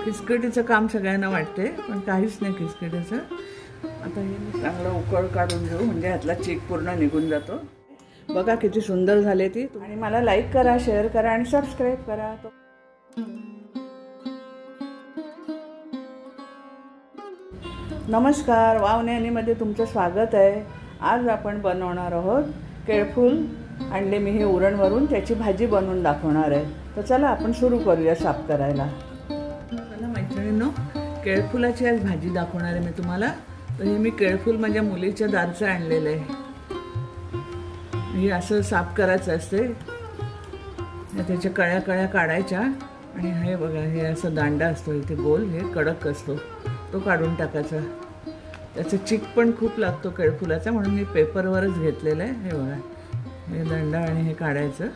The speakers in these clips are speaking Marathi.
खिचकटीचं काम सगळ्यांना वाटते, पण काहीच नाही खिचकटीचं. आता हे चांगलं उकळ काढून घेऊ, म्हणजे ह्यातला चीक पूर्ण निघून जातो. बघा किती सुंदर झाले ती. आणि मला लाईक करा, शेअर करा आणि सबस्क्राईब करा. नमस्कार, वाव नेहमीमध्ये तुमचं स्वागत आहे. आज आपण बनवणार आहोत केळफूल. आणले मी हे उरणवरून, त्याची भाजी बनवून दाखवणार आहे. तर चला आपण सुरू करूया साफ करायला. चला मैत्रिणींनो, केळफुलाची आज भाजी दाखवणार आहे मी तुम्हाला. तर हे मी केळफूल माझ्या मुलीच्या दारचं आणलेलं आहे. हे असं साफ करायचं असते, त्याच्या कळ्या कळ्या काढायच्या. आणि हे बघा, हे असं दांडा असतो इथे गोल, हे कडक असतो, तो काढून टाकायचा. त्याचं चिक पण खूप लागतो केळफुलाचा, म्हणून मी पेपरवरच घेतलेलं आहे. हे बघा, हे दांडा आणि हे काढायचं.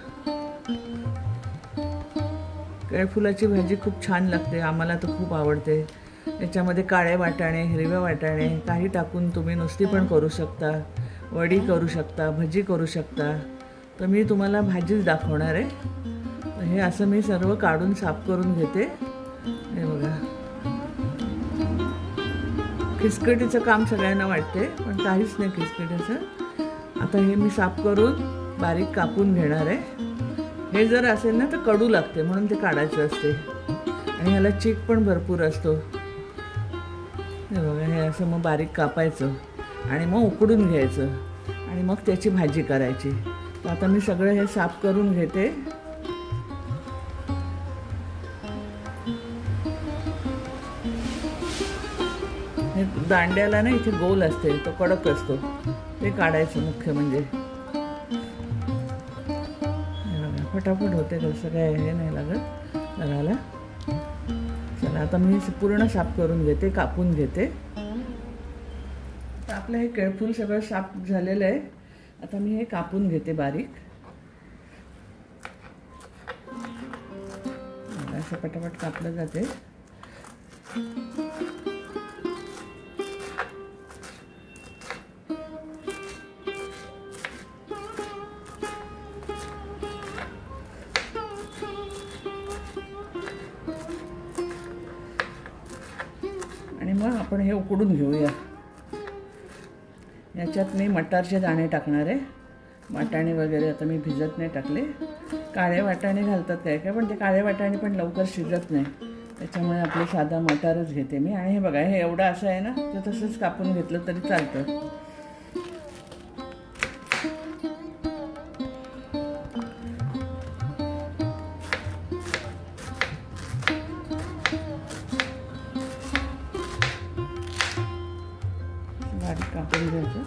केळफुलाची भाजी खूप छान लागते, आम्हाला तर खूप आवडते. याच्यामध्ये काळे वाटाणे, हिरवे वाटाणे काही टाकून तुम्ही नुसती पण करू शकता, वडी करू शकता, भजी करू शकता. तर मी तुम्हाला भाजीच दाखवणार आहे. हे असं मी सर्व काढून साफ करून घेते. हे बघा, खिचकटीचं काम सगळ्यांना वाटते, पण काहीच नाही खिचकटीचं. आता हे मी साफ करून बारीक कापून घेणार आहे. हे जर असेल ना तर कडू लागते, म्हणून ते काढायचं असते. आणि ह्याला चीक पण भरपूर असतो. हे बघा, हे असं मग बारीक कापायचं आणि मग उकडून घ्यायचं आणि मग त्याची भाजी करायची. तर आता मी सगळं हे साफ करून घेते. हे दांड्याला ना इथे गोल असते, तो कडक असतो, ते काढायचं मुख्य म्हणजे. फटाफट होते, तसं काय हे नाही लागत करायला. चला आता मी पूर्ण साफ करून घेते, कापून घेते. आता आपलं हे केळफूल सगळं साफ झालेलं आहे. आता मी हे कापून घेते बारीक. असं पटापट कापलं जाते. आणि मग आपण हे उकडून घेऊया. याच्यात मी मटारचे दाणे टाकणार आहे. वाटाणे वगैरे आता मी भिजत नाही टाकले. काळे वाटाणे घालतात काय काय, पण ते काळे वाटाणे पण लवकर शिजत नाही, त्याच्यामुळे आपले साधा मटारच घेते मी. आणि हे बघा, हे एवढं असं आहे ना, तर तसंच कापून घेतलं तरी चालतं. बारीक कापून घ्यायचं.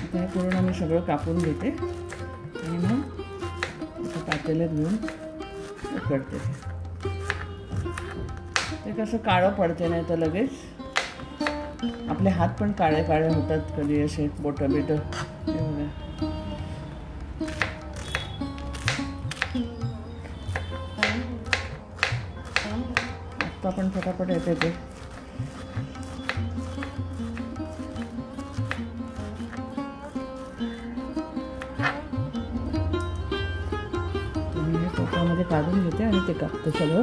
आता हे पूर्ण मी सगळं कापून घेते आणि मग आता पातेल्यात घेऊन उकडते. ते कसं काळं पडते, नाही तर लगेच आपले हात पण काळे काळे होतात कधी, असे बोटं बिटं. हे बघा, आता पण फटाफट येते ते. टोपामध्ये काढून घेते आणि ते कापते सगळं.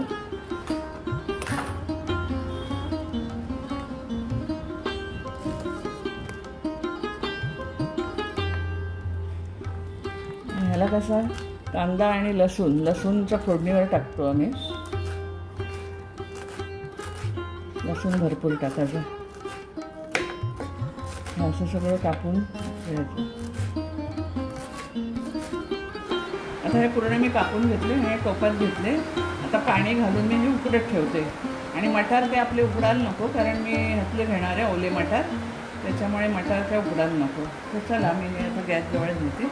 ह्याला कसा कांदा आणि लसूणच्या फोडणीवर टाकतो आम्ही. लसूण भरपूर टाकायचं. असं सगळं कापून घ्यायचं. आता हे पूर्ण मी कापून घेतले आणि टोपात घेतले. आता पाणी घालून मी हे उकडत ठेवते. आणि मटार ते आपले उकडायला नको, कारण मी ह्यातले घेणार आहे ओले मटार, त्याच्यामुळे मटार काय उकडायला नको. तर चला मी आता गॅस जवळ घेते.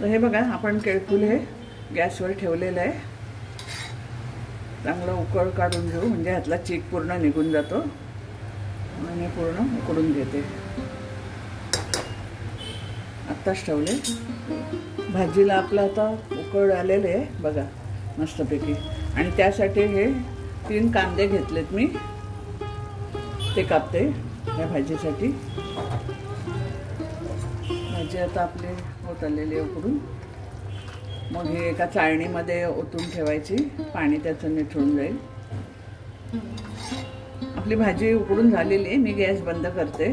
तर हे बघा, आपण केळफूल हे गॅसवर ठेवलेलं आहे. चांगलं उकळ काढून घेऊ, म्हणजे ह्यातला चीक पूर्ण निघून जातो. आणि पूर्ण उकडून घेते. आत्ताच ठेवले. भाजीला आपलं आता उकळ आलेले आहे बघा मस्तपैकी. आणि त्यासाठी हे 3 कांदे घेतलेत मी, ते कापते या भाजीसाठी. भाजी आता आपली होत आलेली उकडून. मग हे एका चाळणीमध्ये ओतून ठेवायची, पाणी त्याचं निथळून जाईल. आपली भाजी उकडून झालेली आहे. मी गॅस बंद करते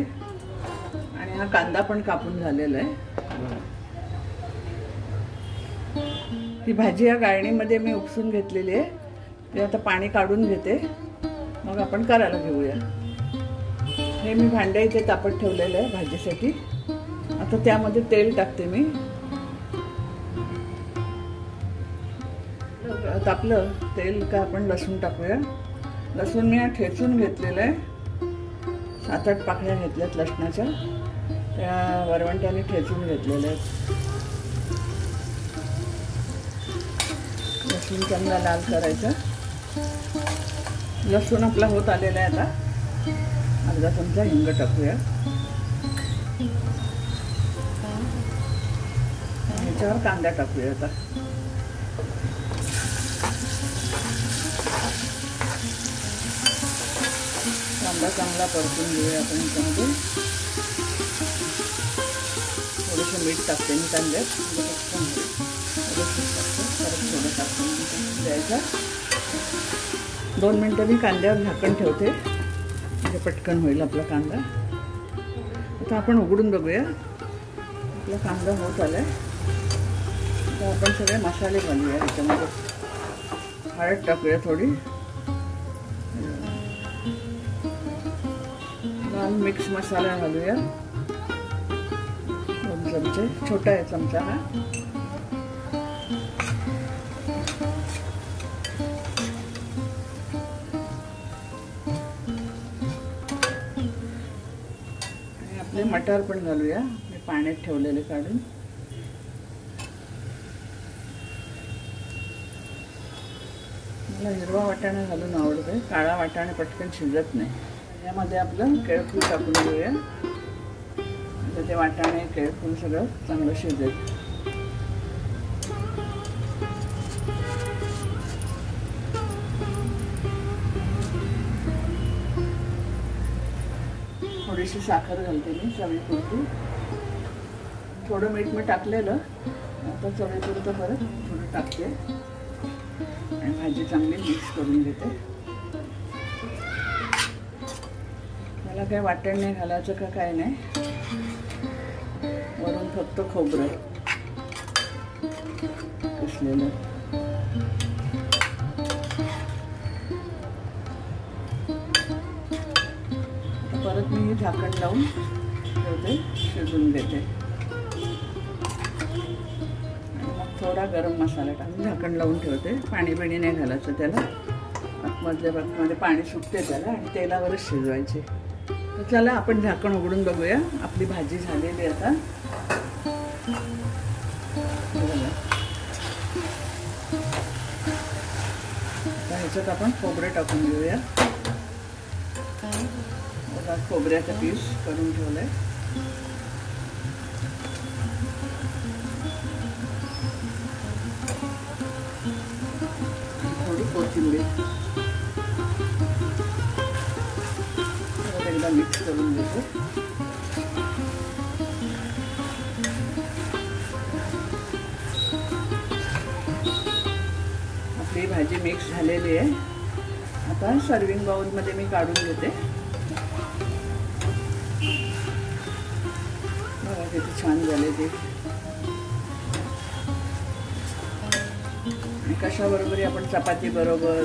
आणि हा कांदा पण कापून झालेला आहे. ही भाजी या गाळणीमध्ये मी उपसून घेतलेली आहे. ते आता पाणी काढून घेते, मग आपण करायला घेऊया. हे मी भांड्या इथे तापत ठेवलेलं आहे भाजीसाठी. आता त्यामध्ये तेल टाकते मी. तापलं तेल का आपण लसूण टाकूया. लसूण मी ठेचून घेतलेलं आहे. 7-8 पाकळ्या घेतल्यात लसणाच्या, त्या वरवंट्याने ठेचून घेतलेल्या आहेत. लसूण चांगला लाल करायचा. लसूण आपला होत आलेला आहे. आता अर्धा चमचा हिंग टाकूया. ह्याच्यावर कांदा टाकूया. आता कांदा चांगला परतून घेऊया आपण. ह्याच्यामध्ये थोडंसं मीठ टाकते मी कांद्यात. परत थोडं टाकून द्यायचं. 2 मिनटं मी कांद्यावर झाकण ठेवते, म्हणजे पटकन होईल आपला कांदा. आता आपण उघडून बघूया. आपला कांदा होत आलाय. आता आपण सगळे मसाले घालूया ह्याच्यामध्ये. हळद टाकूया थोडी. लाल मिक्स मसाला घालूया 2 चमचे. छोटा आहे चमचा हा. आपले मटार पण घालूया, मी पाण्यात ठेवलेले काढून. मला हिरवा वाटाणा घालून आवडतोय. काळा वाटाणा पटकन शिजत नाही. यामध्ये आपलं केळफूल टाकून घेऊया. आता ते वाटाणे केळफूल सगळं चांगलं शिजेल. थोडीशी साखर घालते मी चवीपुरती. थोडं मीठ मी टाकलेलं, आता चवीपुरतं परत थोडं टाकते आणि भाजी चांगली मिक्स करून घेते. मला काय वाटण नाही घालायचं का काय नाही. वरून फक्त खोबरं किसलेलं. परत मी झाकण लावून ठेवते, शिजून घेते. आणि मग थोडा गरम मसाला टाकून झाकण लावून ठेवते. पाणी बिणी नाही घालायचं त्याला. आतमधल्या भागामध्ये पाणी सुटते त्याला आणि तेलावरच शिजवायचे. तर चला आपण झाकण उघडून बघूया. आपली भाजी झालेली आता. आता ह्याच्यात आपण खोबरे टाकून घेऊया. बघा खोबऱ्याचा पीस करून ठेवलंय. थोडी कोथिंबीर एकदा मिक्स करून घेतो. आपली भाजी मिक्स झालेली आहे. आता सर्विंग बाउलमध्ये मी काढून घेते. बघा किती छान झाले ते. आणि कशाबरोबरही आपण चपाती बरोबर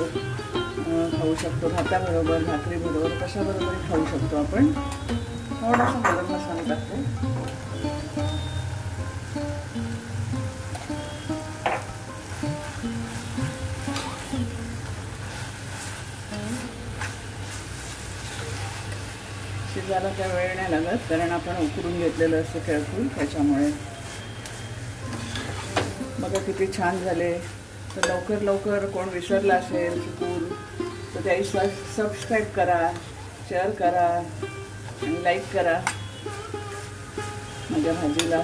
खाऊ शकतो, भाताबरोबर, भाकरीबरोबर, कशाबरोबरही खाऊ शकतो आपण. थोडासा गरम मसाला टाकते. शिजायला त्या वेळ नाही लागत, कारण आपण उकडून घेतलेलं असतं केळफूल, त्याच्यामुळे. बघा किती छान झाले. तर लवकर लवकर कोण विसरला असेल चुकून तर त्याही सबस्क्राईब करा, शेअर करा आणि लाईक करा माझ्या भाजीला.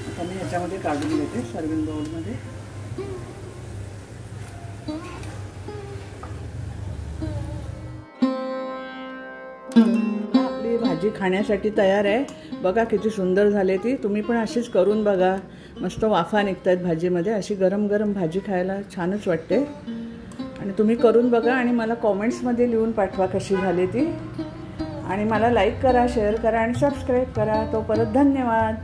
आता मी ह्याच्यामध्ये काढून घेते सर्विंग बाउलमध्ये. आपली भाजी खाण्यासाठी तयार आहे. बघा किती सुंदर झाले ती. तुम्ही पण अशीच करून बघा. मस्त वाफा निघत आहेत भाजीमध्ये. अशी गरम गरम भाजी खायला छानच वाटते. आणि तुम्ही करून बघा आणि मला कॉमेंट्समध्ये लिहून पाठवा कशी झाली ती. आणि मला लाईक करा, शेअर करा आणि सबस्क्राईब करा. तो परत धन्यवाद.